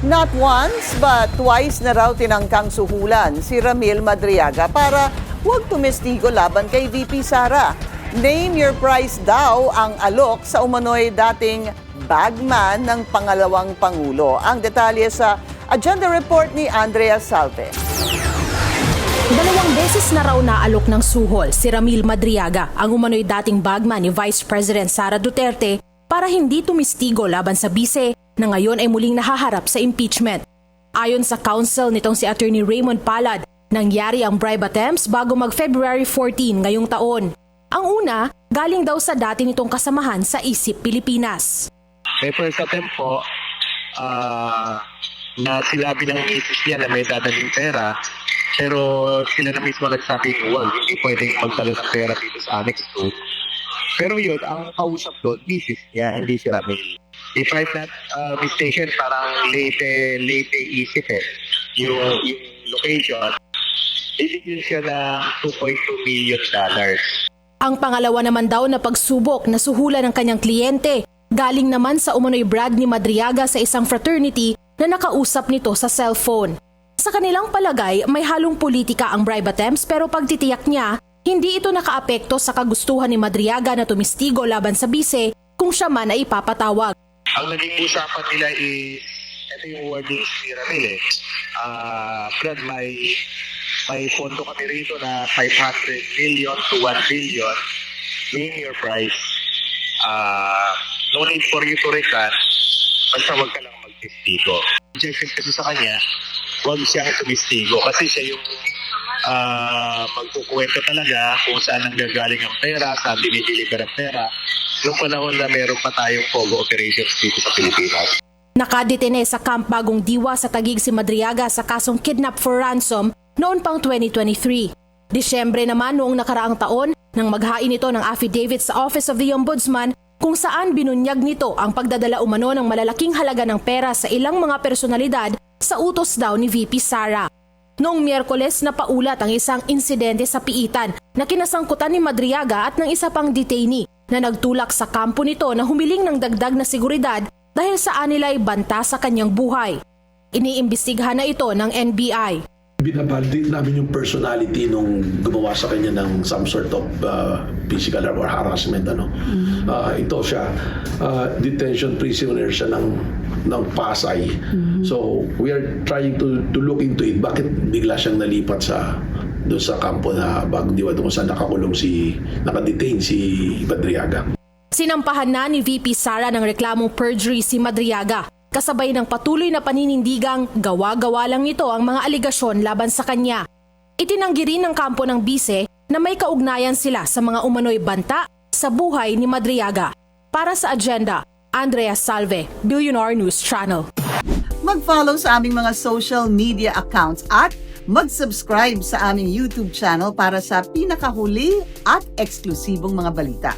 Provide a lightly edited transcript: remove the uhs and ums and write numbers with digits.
Not once but twice na raw tinangkang suhulan si Ramil Madriaga para huwag tumestigo laban kay VP Sara. Name your price daw ang alok sa umano'y dating bagman ng pangalawang Pangulo. Ang detalye sa agenda report ni Andrea Salve. Dalawang beses na raw naalok ng suhol si Ramil Madriaga, ang umano'y dating bagman ni Vice President Sara Duterte para hindi tumistigo laban sa bise na ngayon ay muling nahaharap sa impeachment. Ayon sa counsel nitong si Attorney Raymond Palad, nangyari ang bribe attempts bago mag-February 14 ngayong taon. Ang una, galing daw sa dati nitong kasamahan sa ISIP Pilipinas. May first attempt po na sinabi ng misis niya na may dadaling pera, pero sila na mismo nagsabi, well, hindi pwedeng magdala ng pera dito sa Annex 2. Pero yun, ang kausap doon, misis niya, hindi si Ramil. If I'm not mistaken, parang late isip yung location. Iligil siya ng $2.2 million. Ang pangalawa naman daw na pagsubok na suhulan ng kanyang kliyente, galing naman sa umano'y brag ni Madriaga sa isang fraternity na nakausap nito sa cellphone. Sa kanilang palagay, may halong politika ang bribe attempts pero pagtitiyak niya, hindi ito nakaapekto sa kagustuhan ni Madriaga na tumistigo laban sa bise kung siya man ay ipapatawag. Ang naging usapan nila is, ito yung wording ni Ramil Brad, may pondo kami rito na 500 million to 1 billion. Name your price. No need for you to record. Basta wag ka lang magtistigo. Objection kasi sa kanya, wag siyang tumistigo kasi siya yung magkukwento talaga kung saan nanggagaling ang pera, saan dinideliver ang pera. Noong panahon na meron pa tayong POGO operations dito sa Pilipinas. Nakadetene sa Camp Bagong Diwa sa Taguig si Madriaga sa kasong kidnap for ransom noon pang 2023. Disyembre naman noong nakaraang taon nang maghain ito ng affidavit sa Office of the Ombudsman kung saan binunyag nito ang pagdadala umano ng malalaking halaga ng pera sa ilang mga personalidad sa utos daw ni VP Sara. Noong Miyerkules napaulat ang isang insidente sa Piitan na kinasangkutan ni Madriaga at ng isa pang detainee na nagtulak sa kampo nito na humiling ng dagdag na seguridad dahil sa anilay banta sa kanyang buhay. Iniimbestigahan na ito ng NBI. Binabalidate namin yung personality nung gumawa sa kanya ng some sort of physical or harassment. Ito siya, detention prisoner siya ng Pasay. So we are trying to look into it. Bakit bigla siyang nalipat doon sa kampo na Bagong Diwa doon saan nakadetain si Madriaga. Sinampahan na ni VP Sara ng reklamong perjury si Madriaga. Kasabay ng patuloy na paninindigang gawa-gawa lang nito ang mga aligasyon laban sa kanya. Itinanggi rin ng kampo ng bise na may kaugnayan sila sa mga umano'y banta sa buhay ni Madriaga. Para sa agenda, Andrea Salve, Billionaire News Channel. Mag-follow sa aming mga social media accounts at mag-subscribe sa aming YouTube channel para sa pinakahuli at eksklusibong mga balita.